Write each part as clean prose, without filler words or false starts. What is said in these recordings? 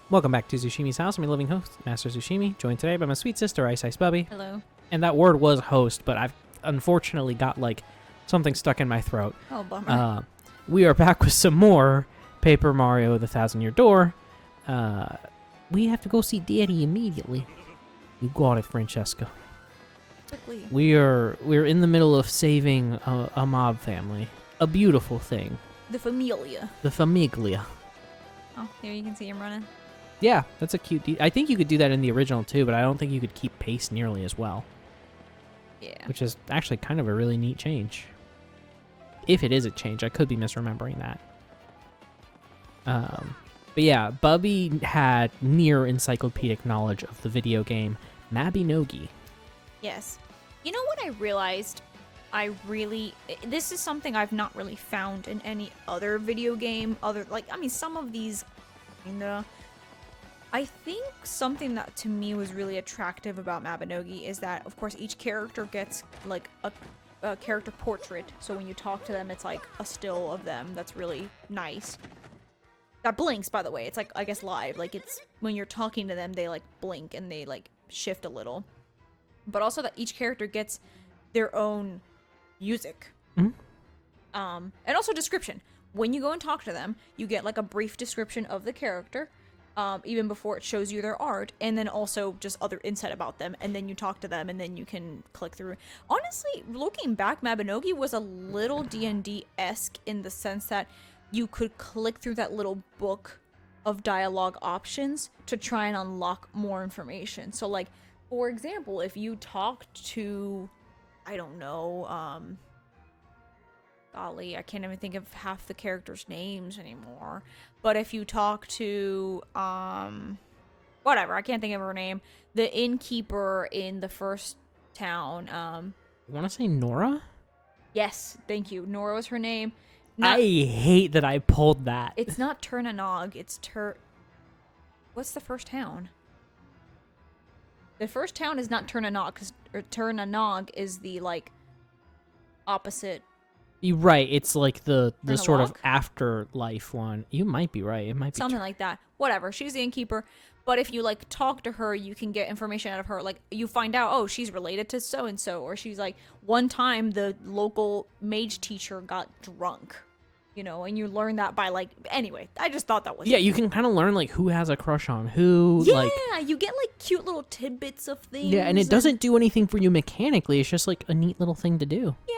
Welcome back to Zushimi's house. I'm your living host, Master Zushimi, joined today by my sweet sister, Ice Ice Bubbie. Hello. And that word was host, but I've unfortunately got, something stuck in my throat. Oh, bummer. We are back with some more Paper Mario The Thousand Year Door. We have to go see Daddy immediately. You got it, Francesca. Quickly. We're in the middle of saving a mob family. A beautiful thing. The Familia. The Famiglia. Oh, here you can see him running. Yeah, that's a cute... I think you could do that in the original too, but I don't think you could keep pace nearly as well. Yeah. Which is actually kind of a really neat change. If it is a change, I could be misremembering that. But yeah, Bubbie had near encyclopedic knowledge of the video game Mabinogi. Yes. You know what I realized? This is something I've not really found in any other video game. Some of these, I think something that to me was really attractive about Mabinogi is that, of course, each character gets a character portrait. So when you talk to them, it's like a still of them. That's really nice. That blinks, by the way. It's I guess live. It's when you're talking to them, they blink and they shift a little. But also that each character gets their own music. Mm-hmm. And also description. When you go and talk to them, you get a brief description of the character, even before it shows you their art, and then also just other insight about them, and then you talk to them, and then you can click through. Honestly, looking back, Mabinogi was a little D&D-esque in the sense that you could click through that little book of dialogue options to try and unlock more information. So, for example, if you talked to, I don't know, golly, I can't even think of half the characters' names anymore. But if you talk to, whatever, I can't think of her name, the innkeeper in the first town, You want to say Nora? yes, thank you. Nora was her name. I hate that I pulled that. It's not Turnanog, it's What's the first town? The first town is not Turnanog, because Turnanog is the, opposite. You're right. It's the sort of Turnalock? afterlife one. You might be right. It might be Something like that. Whatever. She's the innkeeper. But if you, talk to her, you can get information out of her. You find out, oh, she's related to so-and-so. Or she's one time the local mage teacher got drunk. And you learn that by, anyway, I just thought that was... Yeah, you can kind of learn, who has a crush on who. Yeah, you get, cute little tidbits of things. Yeah, and it doesn't do anything for you mechanically. It's just, a neat little thing to do. Yeah.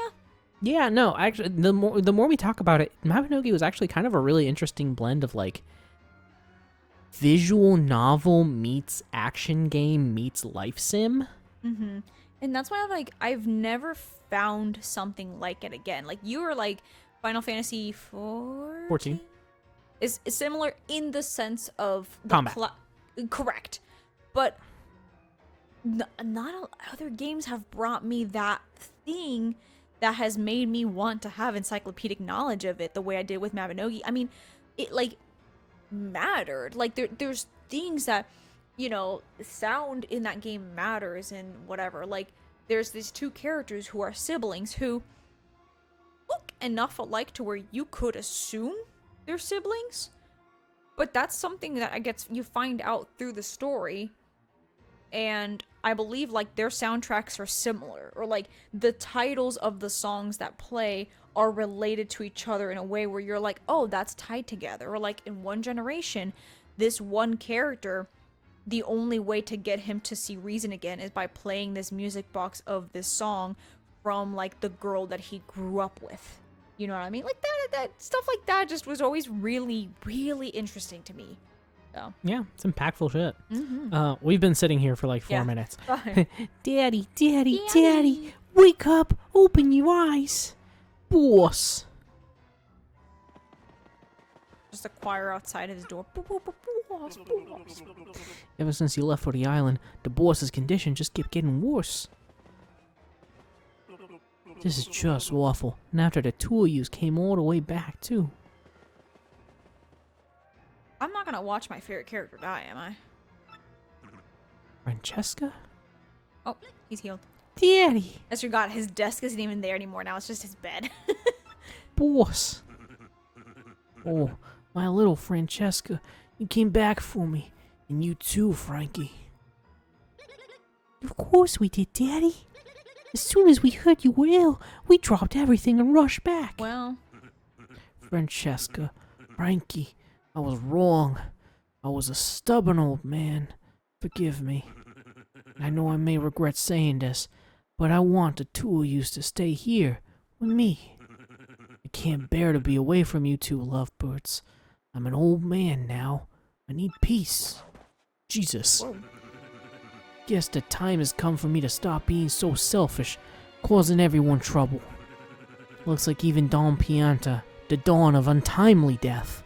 Yeah, no, actually, the more we talk about it, Mabinogi was actually kind of a really interesting blend of, visual novel meets action game meets life sim. Mm-hmm. And that's why I've never found something like it again. You were Final Fantasy 14 is similar in the sense of the combat. Correct. But not other games have brought me that thing that has made me want to have encyclopedic knowledge of it the way I did with Mabinogi. I mean, it mattered. There's things that, sound in that game matters and whatever. There's these two characters who are siblings who look enough alike to where you could assume they're siblings. But that's something that I guess you find out through the story. And I believe their soundtracks are similar, or the titles of the songs that play are related to each other in a way where you're oh, that's tied together. Or in One Generation, this one character, the only way to get him to see reason again is by playing this music box of this song from the girl that he grew up with. You know what I mean? That stuff like that just was always really, really interesting to me. So. Yeah, it's impactful shit. Mm-hmm. We've been sitting here for 4 minutes. Daddy. Daddy, wake up, open your eyes. Boss. Just a choir outside his door. Boss. Ever since you left for the island, the boss's condition just kept getting worse. This is just awful. And after the two of yous came all the way back, too. I'm not gonna watch my favorite character die, am I? Francesca? Oh, he's healed. Daddy! As you got, his desk isn't even there anymore now, it's just his bed. Boss! Oh, my little Francesca, you came back for me. And you too, Frankie. Of course we did, Daddy. As soon as we heard you were ill, we dropped everything and rushed back. Well, Francesca, Frankie, I was wrong. I was a stubborn old man. Forgive me. I know I may regret saying this, but I want the two of you to stay here with me. I can't bear to be away from you two lovebirds. I'm an old man now. I need peace. Jesus. whoa. Guess the time has come for me to stop being so selfish, causing everyone trouble. Looks like even Don Pianta, the dawn of untimely death,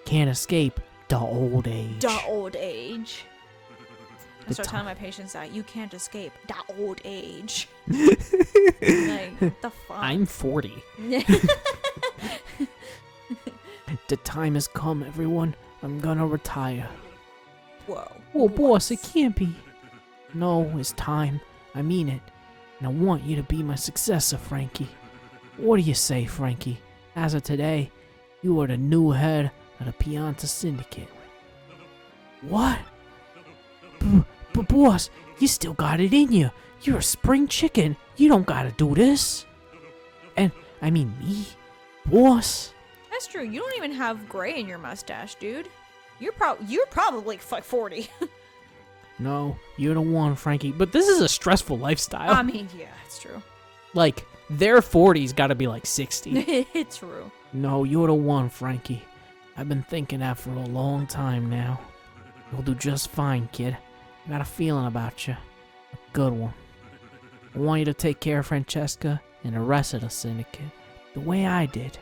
can't escape the old age. The old age. I The start ti- telling my patients that you can't escape the old age. Like, what the fuck? I'm 40. The time has come, everyone. I'm gonna retire. Whoa. Oh, boss, it can't be. No, it's time. I mean it. And I want you to be my successor, Frankie. What do you say, Frankie? As of today, you are the new head of the Pianta Syndicate. What? But boss, you still got it in you. You're a spring chicken. You don't gotta do this. And, I mean me? Boss? That's true. You don't even have gray in your mustache, dude. You're probably like 40. No, you're the one, Frankie. But this is a stressful lifestyle. I mean, yeah, it's true. Like, their 40's gotta be like 60. It's true. No, you're the one, Frankie. I've been thinking that for a long time now. You'll do just fine, kid. I got a feeling about you. A good one. I want you to take care of Francesca and the rest of the syndicate the way I did.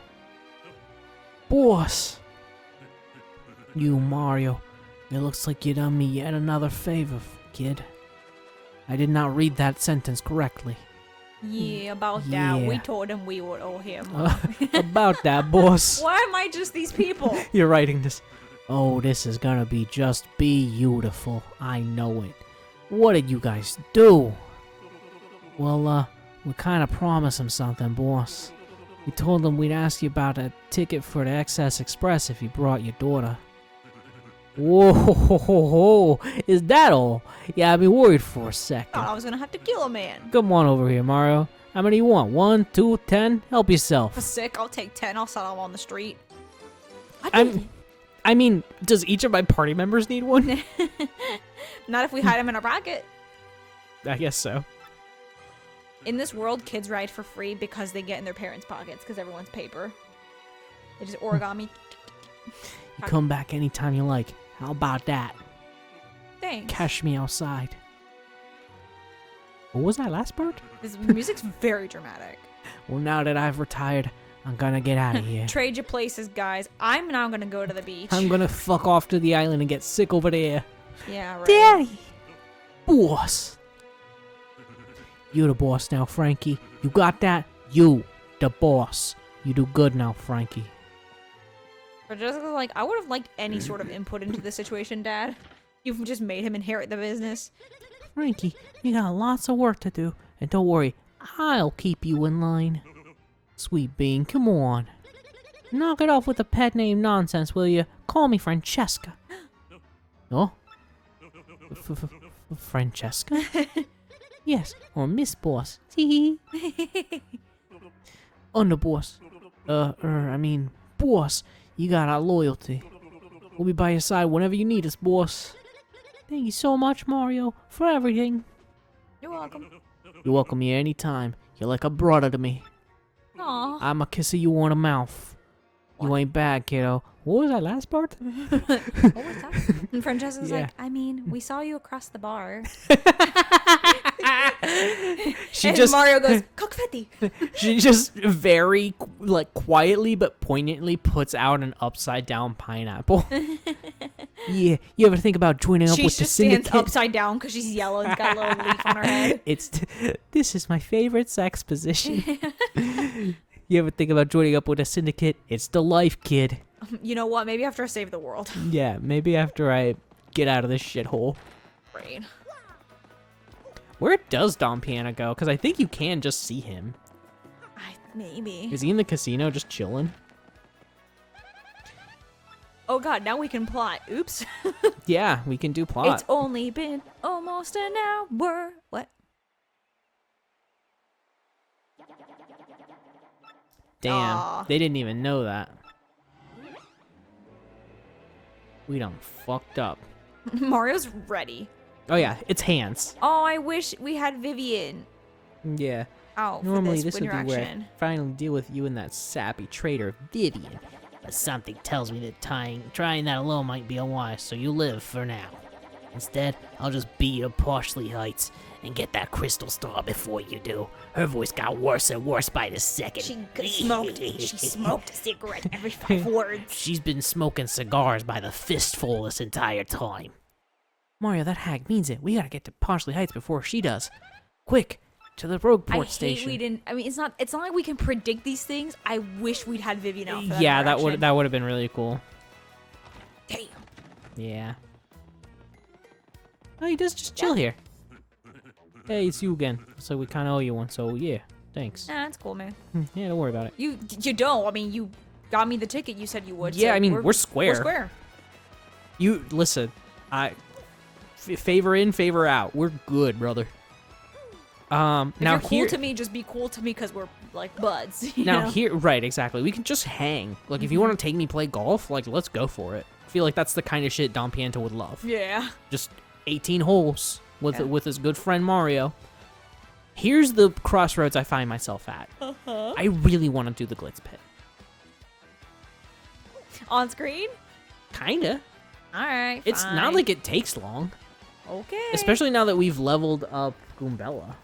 Boss! You, Mario, it looks like you done me yet another favor, kid. I did not read that sentence correctly. Yeah, about that. We Yeah. told him we would owe him. About that, boss. Why am I just these people? You're writing this. Oh, this is gonna be just beautiful. I know it. What did you guys do? Well, we kinda promised him something, boss. We told him we'd ask you about a ticket for the Excess Express if you brought your daughter. Whoa, ho, ho, ho. Is that all? Yeah, I'd be worried for a second. Thought I was gonna have to kill a man. Come on over here, Mario. How many you want? 1, 2, 10? Help For yourself. sick, I'll take 10. I'll sell them on the street. I mean, does each of my party members need one? Not if we hide them in our pocket. I guess so. In this world, kids ride for free because they get in their parents' pockets because everyone's paper. They just origami. You come back anytime you like. How about that? Thanks. Catch me outside. What was that last part? This music's very dramatic. Well, now that I've retired, I'm gonna get out of here. Trade your places, guys. I'm now gonna go to the beach. I'm gonna fuck off to the island and get sick over there. Yeah, right. Daddy! Boss! You're the boss now, Frankie. You got that? You, the boss. You do good now, Frankie. But Jessica's like, I would have liked any sort of input into this situation, Dad. You've just made him inherit the business. Frankie, you got lots of work to do. And don't worry, I'll keep you in line. Sweet Bean, come on. Knock it off with the pet name nonsense, will you? Call me Francesca. Oh? Francesca? Yes, or Miss Boss. Tee. Underboss. Boss, you got our loyalty. We'll be by your side whenever you need us, boss. Thank you so much, Mario, for everything. You're welcome. You're welcome here anytime. You're like a brother to me. Aw. I'm a kisser you on the mouth. You ain't bad, kiddo. What was that last part? What was that? And Francesca's Yeah. like, I mean, we saw you across the bar. She and just Mario goes, confetti. she just very quietly but poignantly puts out an upside down pineapple. Yeah, you ever think about joining up She with the just stands syndicate? upside down because she's yellow and got a little leaf on her head. This is my favorite sex position. You ever think about joining up with a syndicate? It's the life, kid. You know what? Maybe after I save the world. Yeah, maybe after I get out of this shithole. Right. Where does Dom Piana go? Because I think you can just see him. Maybe. Is he in the casino just chilling? Oh god, now we can plot. Oops. Yeah, we can do plot. It's only been almost an hour. What? Damn, Aw. they didn't even know that. We done fucked up. Mario's ready. Oh yeah, it's hands. Oh, I wish we had Vivian Yeah. out Normally for this this would be where interaction. I finally deal with you and that sappy traitor, Vivian. But something tells me that trying that alone might be unwise, so you live for now. Instead, I'll just beat you to Parsley Heights and get that crystal star before you do. Her voice got worse and worse by the second. She smoked a cigarette every 5 words. She's been smoking cigars by the fistful this entire time. Mario, that hag means it. We gotta get to Parsley Heights before she does. Quick, to the Rogueport station. We didn't. I mean, it's not like we can predict these things. I wish we'd had Vivian out for that Yeah, interaction. that would have been really cool. Damn. Yeah. Oh, he does just chill here. Hey, it's you again. So we kind of owe you one. So yeah, thanks. Nah, it's cool, man. Yeah, don't worry about it. You don't. I mean, you got me the ticket. You said you would. Yeah, so I mean, we're square. We're square. You listen. Favor in, favor out. We're good, brother. If Now you're cool here, to me, just be cool to me because we're like buds. you now know? here, right? Exactly. We can just hang. Like, if you want to take me play golf, like, let's go for it. I feel like that's the kind of shit Don Pianta would love. Yeah. Just 18 holes with Yeah. with his good friend Mario. Here's the crossroads I find myself at. I really want to do the Glitz Pit. On screen. Kinda. All right. It's not fine. like it takes long. Okay. Especially now that we've leveled up Goombella.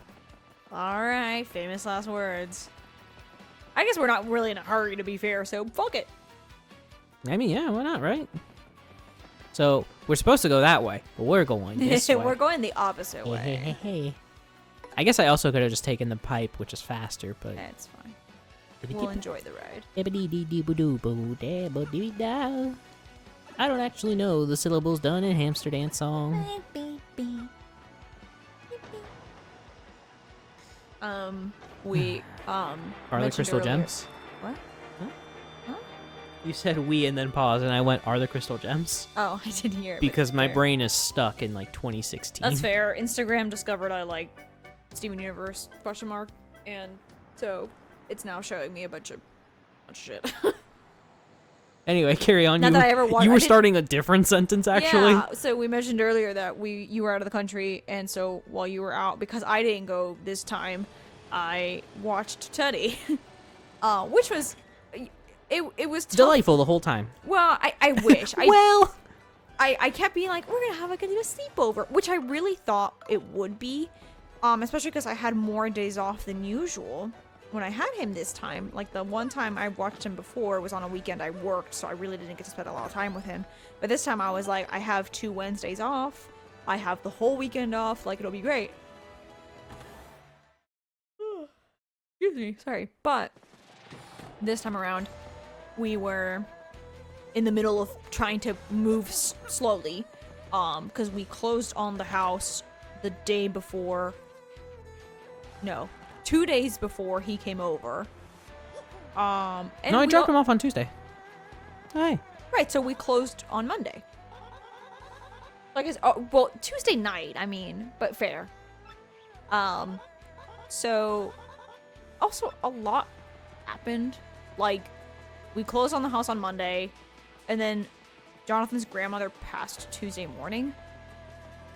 All right. Famous last words. I guess we're not really in a hurry, to be fair. So fuck it. I mean, yeah, why not, right? So, we're supposed to go that way, but we're going this way. We're going the opposite way. Hey. I guess I also could have just taken the pipe, which is faster, but... That's fine. We'll enjoy the ride. I don't actually know the syllables done in Hamster Dance song. We Are the mentioned crystal earlier- gems? What? You said we and then pause, and I went, are the crystal gems? Oh, I didn't hear it. but Because my fair. brain is stuck in, like, 2016. That's fair. Instagram discovered I like Steven Universe ? And so it's now showing me a bunch of shit. Anyway, carry on. Not that I ever watched- You I were didn't- starting a different sentence, actually. Yeah. So we mentioned earlier that you were out of the country, and so while you were out, because I didn't go this time, I watched Teddy, which was it was tough. Delightful the whole time. Well, I wish. Well, I kept being like, we're gonna have like a sleepover, which I really thought it would be, especially because I had more days off than usual when I had him this time. Like the one time I watched him before was on a weekend I worked, so I really didn't get to spend a lot of time with him. But this time I was like, I have 2 Wednesdays off, I have the whole weekend off, like it'll be great. Excuse me, sorry. But this time around, we were in the middle of trying to move slowly, because we closed on the house the day before. No, 2 days before he came over. And no, I we dropped him off on Tuesday. Hi. Right, so we closed on Monday. Like, well, Tuesday night, I mean, but fair. So, also, a lot happened. Like, we closed on the house on Monday, and then Jonathan's grandmother passed Tuesday morning.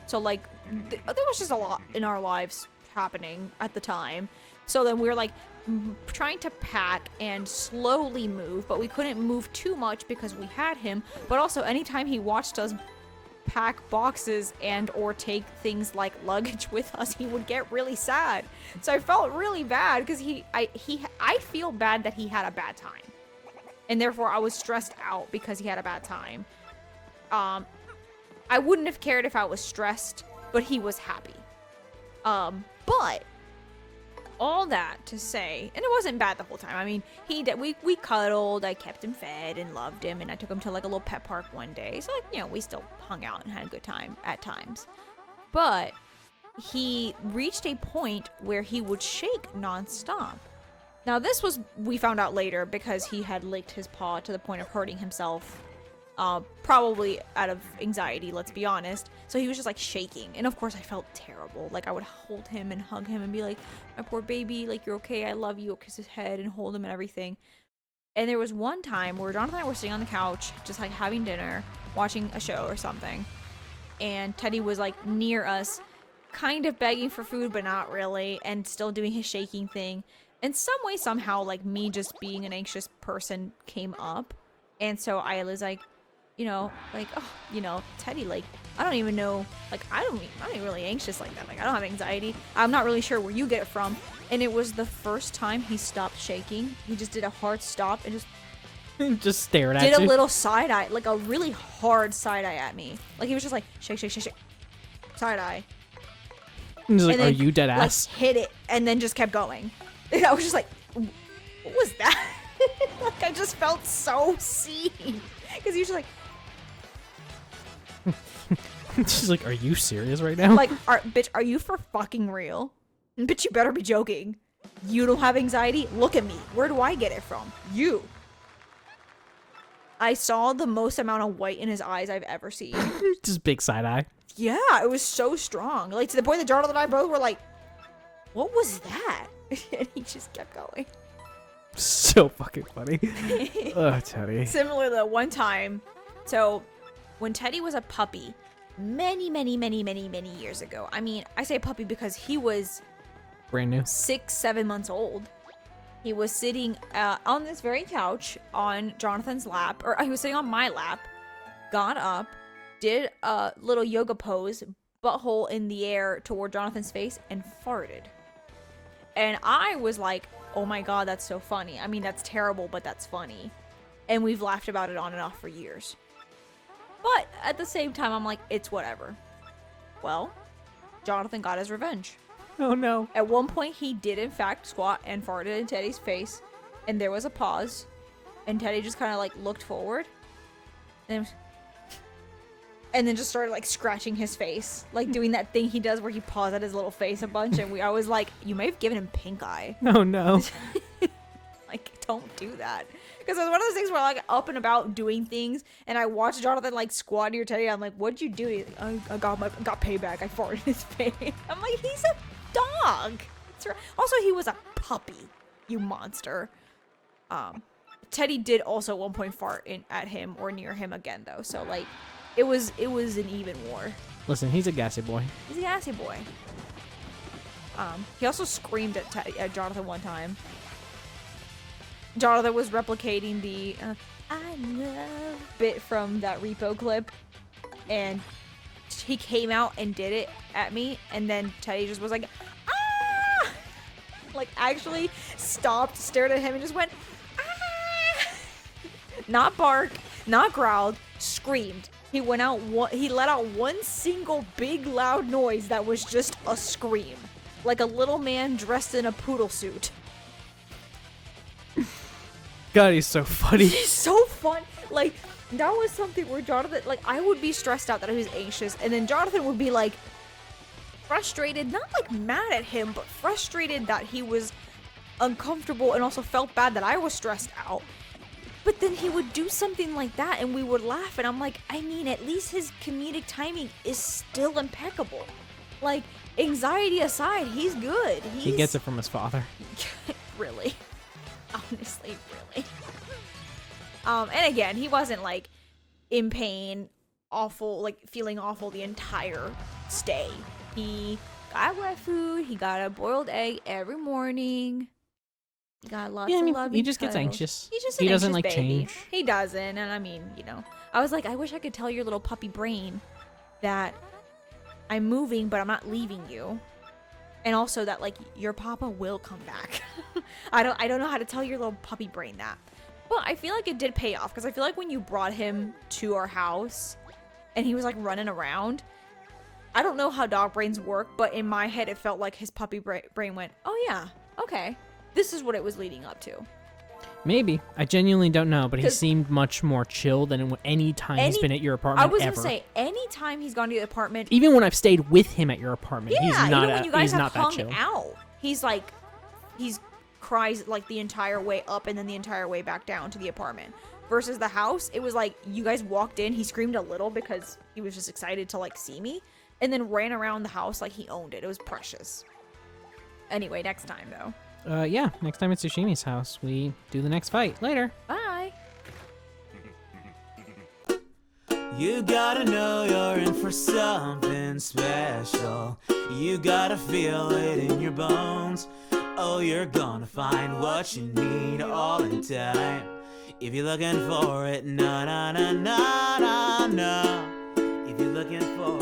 So, like, there was just a lot in our lives happening at the time. So then we were, like, trying to pack and slowly move, but we couldn't move too much because we had him. But also, anytime he watched us pack boxes and or take things like luggage with us, he would get really sad. So I felt really bad because I feel bad that he had a bad time, and therefore I was stressed out because he had a bad time. I wouldn't have cared if I was stressed, but he was happy. But all that to say, and it wasn't bad the whole time. I mean, we cuddled, I kept him fed and loved him, and I took him to like a little pet park one day. So, like, you know, we still hung out and had a good time at times. But he reached a point where he would shake nonstop. Now, this was, we found out later, because he had licked his paw to the point of hurting himself probably out of anxiety, let's be honest. So he was just like shaking, and of course I felt terrible. Like I would hold him and hug him and be like, my poor baby, like you're okay, I love you, kiss his head and hold him and everything. And there was one time where Jonathan and I were sitting on the couch just like having dinner, watching a show or something, and Teddy was like near us, kind of begging for food but not really, and still doing his shaking thing. And some way somehow, like, me just being an anxious person came up, and so I was like, you know, like, oh, you know, Teddy, like, I don't even know, like, I'm not really anxious like that. Like, I don't have anxiety. I'm not really sure where you get it from. And it was the first time he stopped shaking. He just did a hard stop and just stared at did you. a little side eye, like a really hard side eye at me. Like, he was just like, shake, shake, shake, shake, side eye. And he's like, and then, are you dead ass? Like, hit it and then just kept going. And I was just like, what was that? Like, I just felt so seen. Because he was just like, She's like, are you serious right now? like, bitch, are you for fucking real? Bitch, you better be joking. You don't have anxiety? Look at me. Where do I get it from? You. I saw the most amount of white in his eyes I've ever seen. Just big side eye. Yeah, it was so strong. Like, to the point that Jonathan and I both were like, what was that? And he just kept going. So fucking funny. Oh, Teddy. Similar to one time, so when Teddy was a puppy, many years ago. I mean, I say puppy because he was Brand new. 6-7 months old. He was sitting on this very couch on Jonathan's lap, or he was sitting on my lap, got up, did a little yoga pose, butthole in the air toward Jonathan's face, and farted. And I was like, oh my god, that's so funny. I mean, that's terrible, but that's funny. And we've laughed about it on and off for years. But at the same time, I'm like, it's whatever. Well, Jonathan got his revenge. Oh no. At one point, he did in fact squat and farted in Teddy's face. And there was a pause. And Teddy just kind of like looked forward. And then just started like scratching his face, like doing that thing he does where he paws at his little face a bunch. And I was like, you may have given him pink eye. Oh no. Like, don't do that. Because it was one of those things where like up and about doing things, and I watched Jonathan like squat near Teddy. I'm like, what'd you do? He's like, I got payback. I farted in his face. I'm like, he's a dog. Also, he was a puppy. You monster. Teddy did also at one point fart at him or near him again though. So like. It was an even war. Listen, he's a gassy boy. He's a gassy boy. He also screamed at Jonathan one time. Jonathan was replicating the I love bit from that Repo clip, and he came out and did it at me, and then Teddy just was like, ah! Like actually stopped, stared at him, and just went, ah! Not bark, not growled, screamed. He went out. He let out one single big loud noise that was just a scream, like a little man dressed in a poodle suit. God, he's so funny. He's so fun. Like that was something where Jonathan, like I would be stressed out that I was anxious, and then Jonathan would be like frustrated, not like mad at him, but frustrated that he was uncomfortable and also felt bad that I was stressed out. But then he would do something like that and we would laugh, and I'm like, I mean, at least his comedic timing is still impeccable. Like, anxiety aside, he's good. He gets it from his father. Really. Honestly, really. And again, he wasn't like in pain, awful, like feeling awful the entire stay. He got wet food, he got a boiled egg every morning. He got lots of love. He just gets anxious. He doesn't like baby. change. He doesn't, and I mean, you know, I was like, I wish I could tell your little puppy brain that I'm moving, but I'm not leaving you, and also that like your papa will come back. I don't know how to tell your little puppy brain that, but I feel like it did pay off because I feel like when you brought him to our house, and he was like running around. I don't know how dog brains work, but in my head, it felt like his puppy brain went, oh yeah, okay. This is what it was leading up to. Maybe. I genuinely don't know, but he seemed much more chill than any time he's been at your apartment. I was ever. Gonna say, any time he's gone to the apartment, even when I've stayed with him at your apartment, yeah, he's not. even when you guys have hung that chill. out, he's cries like the entire way up and then the entire way back down to the apartment. versus the house, it was like you guys walked in, he screamed a little because he was just excited to like see me, and then ran around the house like he owned it. It was precious. Anyway, next time though. Yeah, next time it's Yoshimi's house, we do the next fight. Later. Bye. You gotta know you're in for something special. You gotta feel it in your bones. Oh, you're gonna find what you need all in time. If you're looking for it, na na na na na na. If you're looking for